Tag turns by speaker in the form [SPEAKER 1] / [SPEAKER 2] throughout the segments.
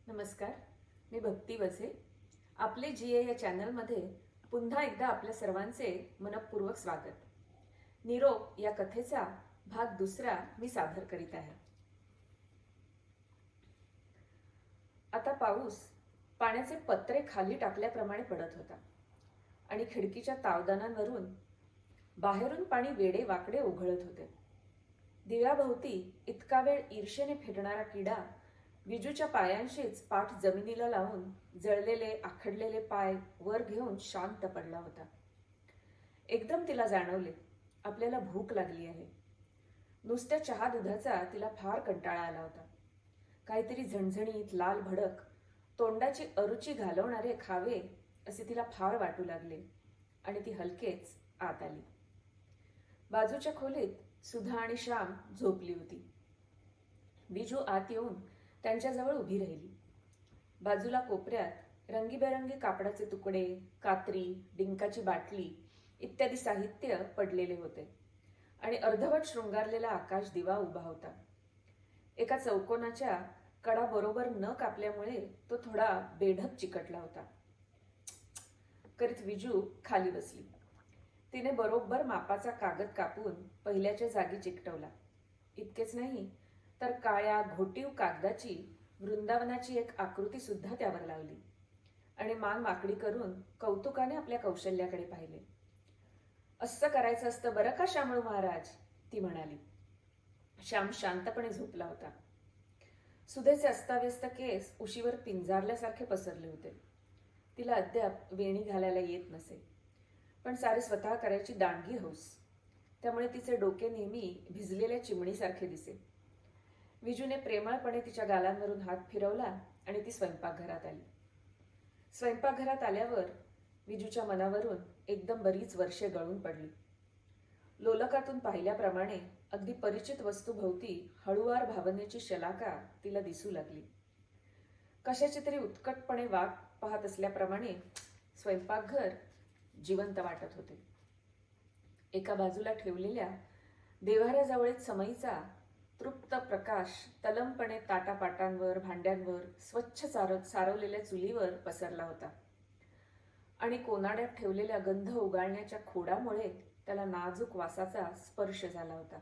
[SPEAKER 1] नमस्कार, मी भक्ती वसे. आपले जी या चॅनलमध्ये पुन्हा एकदा आपल्या सर्वांचे मनपूर्वक स्वागत. निरोप या कथेचा भाग दुसरा मी सादर करीत आहे. आता पाऊस पाण्याचे पत्रे खाली टाकल्याप्रमाणे पडत होता आणि खिडकीच्या तावदानांवरून बाहेरून पाणी वेडे वाकडे ओघळत होते. दिव्याभोवती इतका वेळ ईर्षेने फिरणारा किडा विजूच्या पायांशीच पाठ जमिनीला लावून जळलेले आखडलेले पाय वर घेऊन शांत पडला होता. एकदम तिला जाणवले, आपल्याला भूक लागली आहे. नुसत्या चहा दुधाचा तिला फार कंटाळा आला होता. काहीतरी झणझणीत लाल भडक तोंडाची अरुची घालवणारे खावे असे तिला फार वाटू लागले आणि ती हलकेच आत आली. बाजूच्या खोलीत सुधा आणि श्याम झोपली होती. विजू आत येऊन त्यांच्याजवळ उभी राहिली. बाजूला कोपऱ्यात रंगीबेरंगी कापडाचे तुकडे, कात्री, डिंकाची बाटली इत्यादी साहित्य पडलेले होते आणि अर्धवट शृंगारलेला आकाश दिवा उभा होता. एका चौकोनाच्या कडा बरोबर न कापल्यामुळे तो थोडा बेढप चिकटला होता. करीत विजू खाली बसली. तिने बरोबर मापाचा कागद कापून पहिल्याच्या जागी चिकटवला. इतकेच नाही तर काळ्या घोटीव कागदाची वृंदावनाची एक आकृती सुद्धा त्यावर लावली आणि मान वाकडी करून कौतुकाने आपल्या कौशल्याकडे पाहिले. असं करायचं असतं बरं का शामळू महाराज, ती म्हणाली. श्याम शांतपणे झोपला होता. सुधेचे अस्ताव्यस्त केस उशीवर पिंजारल्यासारखे पसरले होते. तिला अद्याप वेणी घालायला येत नसे, पण सारे स्वतः करायची दांडगी हौस, त्यामुळे तिचे डोके नेहमी भिजलेल्या चिमणीसारखे दिसे. विजूने प्रेमळपणे तिच्या गालांवरून हात फिरवला आणि ती स्वयंपाकघरात आली. स्वयंपाकघरात आल्यावर विजूच्या मनावरून एकदम बरीच वर्षे गळून पडली. लोलकातून पाहिल्याप्रमाणे अगदी परिचित वस्तूभोवती हळुवार भावनेची शलाका तिला दिसू लागली. कशाची तरी उत्कटपणे वाट पाहत असल्याप्रमाणे स्वयंपाकघर जिवंत वाटत होते. एका बाजूला ठेवलेल्या देव्हाऱ्याजवळीच समईचा तृप्त प्रकाश तलमपणे ताटापाटांवर, भांड्यांवर, स्वच्छ सारवलेल्या चुलीवर पसरला होता आणि कोनाड्यात ठेवलेल्या गंध उगाळण्याच्या खोडामुळे त्याला नाजूक वासाचा स्पर्श झाला होता.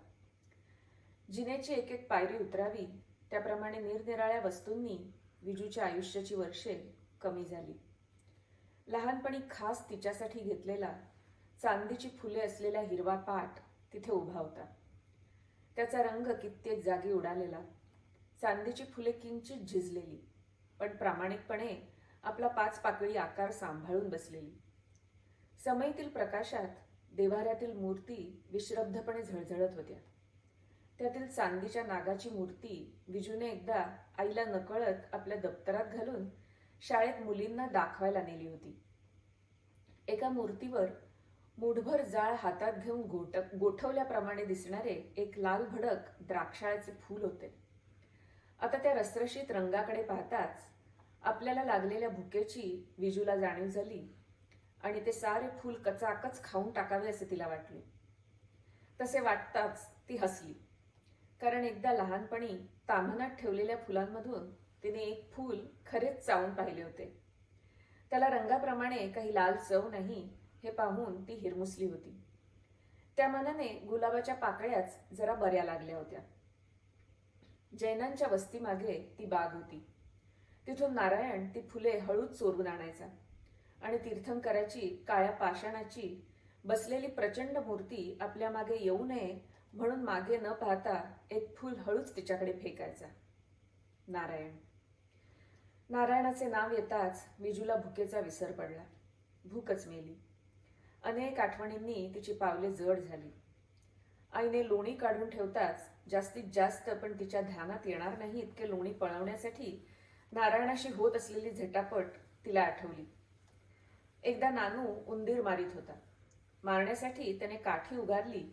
[SPEAKER 1] जिनेची एक एक पायरी उतरावी त्याप्रमाणे निरनिराळ्या वस्तूंनी विजूच्या आयुष्याची वर्षे कमी झाली. लहानपणी खास तिच्यासाठी घेतलेला चांदीची फुले असलेला हिरवा पाट तिथे उभा होता. त्याचा रंग कित्येक जागी उडालेला. चांदीची फुले किंचित झिजलेली, पण प्रामाणिकपणे आपला 5 पाकळी आकार सांभाळून बसलेली. समईतील प्रकाशात देव्हाऱ्यातील मूर्ती विश्रब्धपणे झळझळत होत्या. त्यातील चांदीच्या नागाची मूर्ती विजूने एकदा आईला नकळत आपल्या दप्तरात घालून शाळेत मुलींना दाखवायला नेली होती. एका मूर्तीवर मुठभर जाळ हातात घेऊन गोठवल्याप्रमाणे दिसणारे एक लाल भडक द्राक्षाळाचे फूल होते. आता त्या रसरशीत रंगाकडे पाहताच आपल्याला लागलेल्या भुकेची विजूला जाणीव झाली आणि ते सारे फूल कचाकच खाऊन टाकावे असे तिला वाटले. तसे वाटताच ती हसली, कारण एकदा लहानपणी ताम्हनात ठेवलेल्या फुलांमधून तिने एक फूल खरेच चावून पाहिले होते. त्याला रंगाप्रमाणे काही लाल चव नाही हे पाहून ती हिरमुसली होती. त्या मनाने गुलाबाच्या पाकळ्याच जरा बऱ्या लागल्या होत्या. जैनांच्या वस्तीमागे ती बाग होती. तिथून नारायण ती फुले हळूच चोरून आणायचा आणि तीर्थंकराची काळ्या पाषाणाची बसलेली प्रचंड मूर्ती आपल्या मागे येऊ नये म्हणून मागे न पाहता एक फूल हळूच तिच्याकडे फेकायचा. नारायण. नारायणाचे नाव येताच विजूला भुकेचा विसर पडला. भूकच मेली. अनेक आठवणींनी तिची पावले जड झाली. आईने लोणी काढून ठेवताच जास्तीत जास्त पण तिच्या ध्यानात येणार नाही इतके लोणी पळवण्यासाठी नारायणाशी होत असलेली झटापट तिला आठवली. एकदा नानू उंदीर मारित होता. मारण्यासाठी त्याने काठी उगारली.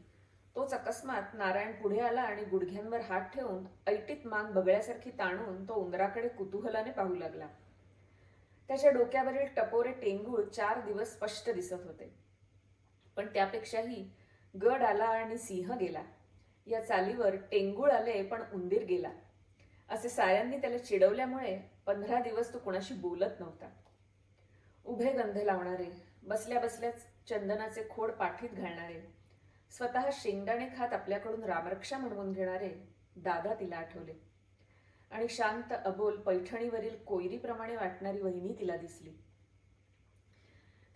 [SPEAKER 1] तोच अकस्मात नारायण पुढे आला आणि गुडघ्यांवर हात ठेवून ऐटीत मान बगळ्यासारखी ताणून तो उंदराकडे कुतूहलाने पाहू लागला. त्याच्या डोक्यावरील टपोरे टेंगूळ 4 दिवस स्पष्ट दिसत होते. पण त्यापेक्षाही गड आला आणि सिंह गेला या चालीवर टेंगूळ आले पण उंदीर गेला असे साऱ्यांनी त्याला चिडवल्यामुळे 15 दिवस तो कुणाशी बोलत नव्हता. उभे गंध लावणारे, बसल्या बसल्याच चंदनाचे खोड पाठीत घालणारे, स्वतः शेंगदाणे खात आपल्याकडून रामरक्षा म्हणवून घेणारे दादा तिला आठवले. आणि शांत अबोल पैठणीवरील कोयरीप्रमाणे वाटणारी वहिनी तिला दिसली.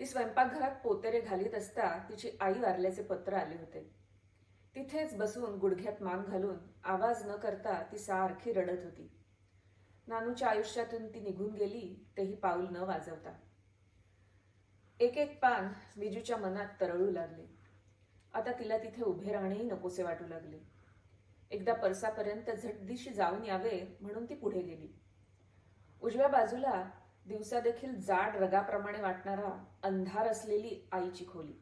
[SPEAKER 1] ती स्वयंपाकघरात पोतेरे घालीत असता तिची आई वारल्याचे पत्र आले होते. तिथेच बसून गुडघ्यात मान घालून आवाज न करता ती सारखी रडत होती. नानूच्या आयुष्यातून ती निघून गेली तेही पाऊल न वाजवता. एक एक पान विजूच्या मनात तरळू लागले. आता तिला तिथे उभे राहणेही नकोसे वाटू लागले. एकदा परसापर्यंत झटदिशी जाऊन यावे म्हणून ती पुढे गेली. उजव्या बाजूला दिवसा देखील जाड रगाप्रमाणे वाटणारा अंधार असलेली आईची खोली.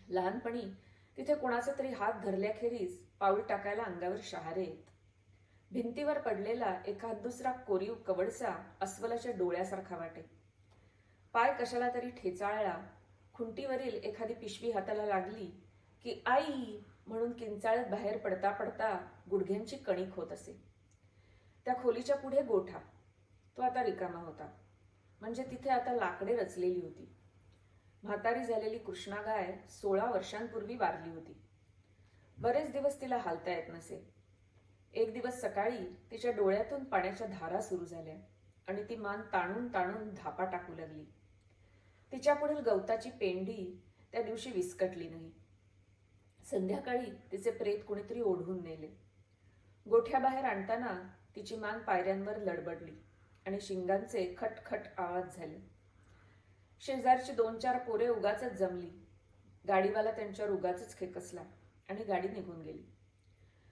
[SPEAKER 1] लहानपणी तिथे कुणाचा तरी हात धरल्याखेरीज पाऊल टाकायला अंगावर शहारे येत. भिंतीवर पडलेला एखाद दुसरा कोरीव कवडसा अस्वलाच्या डोळ्यासारखा वाटे. पाय कशाला तरी ठेचाळला, खुंटीवरील एखादी पिशवी हाताला लागली की आई म्हणून किंचाळत बाहेर पडता पडता गुडघ्यांची कणीक होत असे. त्या खोलीच्या पुढे गोठा, तो आता रिकामा होता. म्हणजे तिथे आता लाकडे रचलेली होती. म्हातारी झालेली कृष्णा गाय 16 वर्षांपूर्वी वारली होती. बरेच दिवस तिला हालता येत नसे. एक दिवस सकाळी तिच्या डोळ्यातून पाण्याच्या धारा सुरू झाल्या आणि ती मान ताणून ताणून धापा टाकू लागली. तिच्यापुढील गवताची पेंडी त्या दिवशी विस्कटली नाही. संध्याकाळी तिचे प्रेत कुणीतरी ओढून नेले. गोठ्याबाहेर आणताना तिची मान पायऱ्यांवर लडबडली आणि शिंगांचे खटखट आवाज झाले. शेजारची 2-4 पोरे उगाचच जमली. गाडीवाला त्यांच्यावर उगाचच खेकसला आणि गाडी निघून गेली.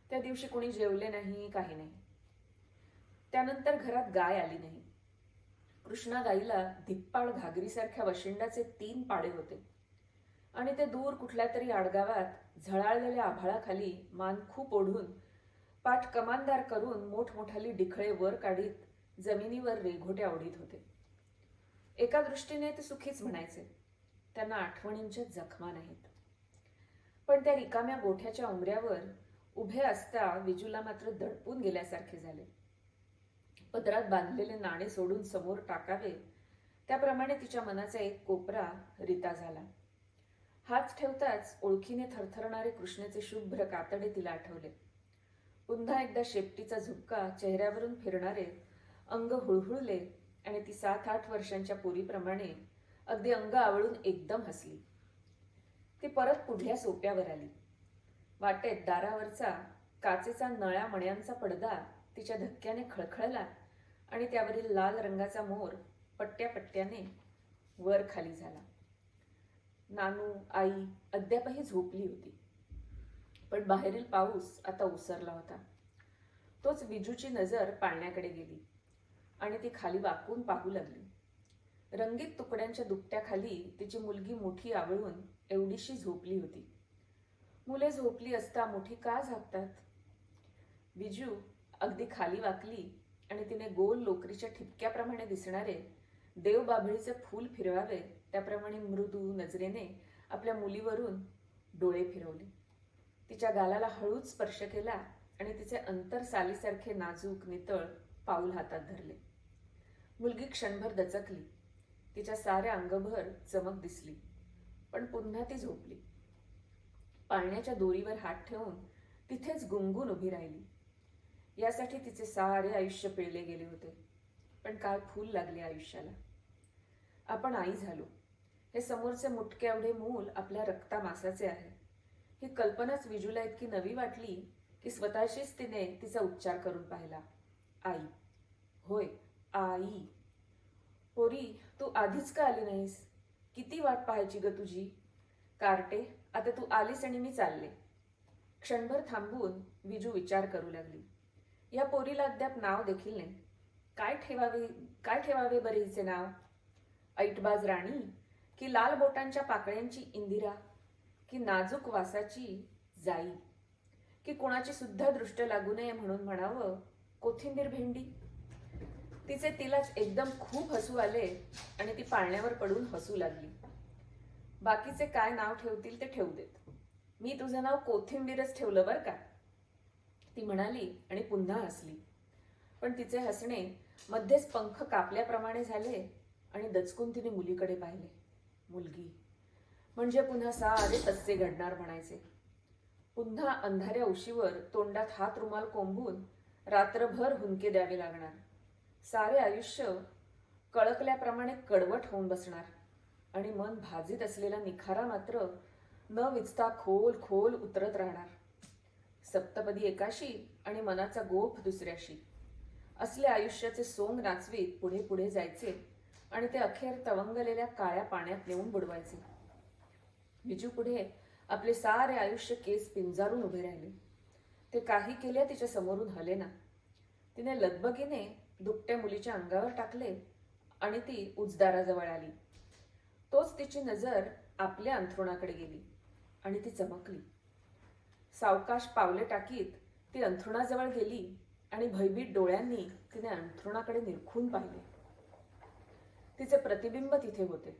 [SPEAKER 1] त्या दिवशी कोणी जेवले नाही, काही नाही. त्यानंतर घरात गाय आली नाही. कृष्णा गाईला धिप्पाड घागरीसारख्या वशिंडाचे 3 पाडे होते आणि ते दूर कुठल्या तरी आडगावात झळाळलेल्या आभाळाखाली मान खूप ओढून पाठ कमानदार करून मोठमोठाली डिखळे वर काढीत जमिनीवर रेघोट्या ओढीत होते. एका दृष्टीने ते सुखीच म्हणायचे. त्यांना आठवणींच्या जखमा नाहीत. पण त्या रिकाम्या गोठ्याच्या उंबऱ्यावर उभे असता विजूला मात्र दडपून गेल्यासारखे झाले. पदरात बांधलेले नाणे सोडून समोर टाकावे त्याप्रमाणे तिच्या मनाचा एक कोपरा रिता झाला. हात ठेवताच ओळखीने थरथरणारे कृष्णेचे शुभ्र कातडे तिला आठवले. पुन्हा एकदा शेपटीचा झुपका चेहऱ्यावरून फिरणारे अंग हुळहुळले आणि ती 7-8 वर्षांच्या पोरीप्रमाणे अगदी अंग आवळून एकदम हसली. ती परत पुढल्या सोप्यावर आली. वाटेत दारावरचा काचेचा नळ्या मण्यांचा पडदा तिच्या धक्क्याने खळखळला आणि त्यावरील लाल रंगाचा मोर पट्ट्या पट्ट्याने वर खाली झाला. नानू आई अद्यापही झोपली होती. पण बाहेरील पाऊस आता ओसरला होता. तोच विजूची नजर पाळण्याकडे गेली आणि ती खाली वाकून पाहू लागली. रंगीत तुकड्यांच्या दुपट्याखाली तिची मुलगी मुठी आवळून एवढीशी झोपली होती. मुले झोपली असता मुठी का झाकतात? विजू अगदी खाली वाकली आणि तिने गोल लोकरीच्या ठिपक्याप्रमाणे दिसणारे देवबाभळीचे फूल फिरवावे त्याप्रमाणे मृदू नजरेने आपल्या मुलीवरून डोळे फिरवले. तिच्या गालाला हळूच स्पर्श केला आणि तिचे अंतर सालीसारखे नाजूक नितळ पाऊल हातात धरले. मुलगी क्षणभर दचकली. तिच्या साऱ्या अंगभर चमक दिसली. पण पुन्हा ती झोपली. पाळण्याच्या दोरीवर हात ठेवून तिथेच गुंगून उभी राहिली. यासाठी तिचे सारे आयुष्य पिळले गेले होते. पण काय फूल लागले आयुष्याला. आपण आई झालो. हे समोरचे मुटके एवढे मूल आपल्या रक्तामासाचे आहे. ही कल्पनाच विजूला इतकी नवी वाटली की स्वतःशीच तिने तिचा उच्चार करून पाहिला. आई. होय, आई. पोरी, तू आधीच का आली नाहीस? किती वाट पाहायची ग तुझी. कार्टे, आता तू आलीस आणि मी चालले. क्षणभर थांबून विजू विचार करू लागली. या पोरीला अद्याप नाव देखील नाही. काय ठेवावे बरे हिचे नाव? ऐटबाज राणी, की लाल बोटांच्या पाकळ्यांची इंदिरा, की नाजूक वासाची जाई, की कोणाची सुद्धा दृष्ट लागू नये म्हणून म्हणावं कोथिंबीर भेंडी. तिचे तिलाच एकदम खूप हसू आले आणि ती पाळण्यावर पडून हसू लागली. बाकीचे काय नाव ठेवतील ते ठेवू देत. मी तुझं नाव कोथिंबीरच ठेवलं बरं का, ती म्हणाली आणि पुन्हा हसली. पण तिचे हसणे मध्येच पंख कापल्याप्रमाणे झाले आणि दचकून तिने मुलीकडे पाहिले. मुलगी म्हणजे पुन्हा सारे तसे घडणार म्हणायचे. पुन्हा अंधाऱ्या उशीवर तोंडात हात रुमाल कोंबून रात्रभर हुंके द्यावे लागणार. सारे आयुष्य कळकल्याप्रमाणे कडवट होऊन बसणार आणि मन भाजीत असलेला निखारा मात्र न विचता खोल खोल उतरत राहणार. सप्तपदी एकाशी आणि मनाचा गोफ दुसऱ्याशी असले आयुष्याचे सोंग नाचवीत पुढे पुढे जायचे आणि ते अखेर तवंगलेल्या काळ्या पाण्यात नेऊन बुडवायचे. विजू पुढे आपले सारे आयुष्य केस पिंजारून उभे राहिले. ते काही केल्या तिच्या समोरून हलेना. तिने लगबगीने दुकट्या मुलीच्या अंगावर टाकले आणि ती उजदाराजवळ आली. तोच तिची नजर आपल्या अंथरुणाकडे गेली आणि ती चमकली. सावकाश पावले टाकीत ती अंथरुणाजवळ गेली आणि भयभीत डोळ्यांनी तिने अंथरुणाकडे निरखून पाहिले. तिचे प्रतिबिंब तिथे होते.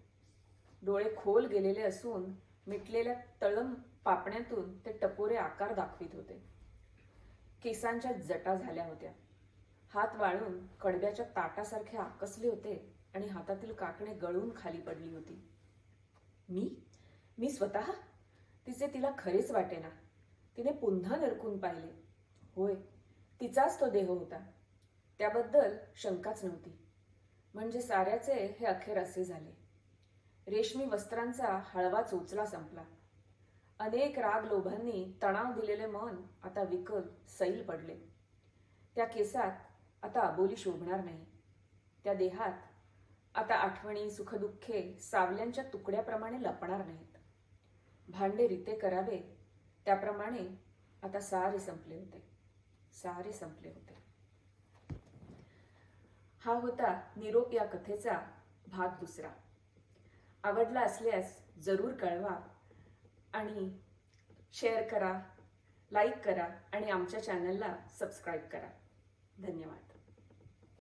[SPEAKER 1] डोळे खोल गेलेले असून मिटलेल्या तळम पापण्यातून ते टपोरे आकार दाखवित होते. केसांच्या जटा झाल्या होत्या. हात वाळून कडब्याच्या ताटासारखे आकसले होते आणि हातातील काकणे गळून खाली पडली होती. मी स्वतः? तिचे तिला खरेच वाटेना. तिने पुन्हा निरखून पाहिले. होय, तिचाच तो देह होता. त्याबद्दल शंकाच नव्हती. म्हणजे साऱ्याचे हे अखेर असे झाले. रेशमी वस्त्रांचा हळवा चोचला संपला. अनेक राग लोभांनी तणाव दिलेले मन आता विकल सैल पडले. त्या केसात आता अबोली शोभणार नाही. त्या देहात आता आठवणी सुखदुःखे सावल्यांच्या तुकड्याप्रमाणे लपणार नाहीत. भांडे रिते करावे त्याप्रमाणे आता सारे संपले होते. सारे संपले होते. हा होता निरोप या कथेचा भाग दुसरा. आवडला असल्यास जरूर कळवा आणि शेअर करा, लाईक करा आणि आमच्या चॅनलला सबस्क्राईब करा. धन्यवाद.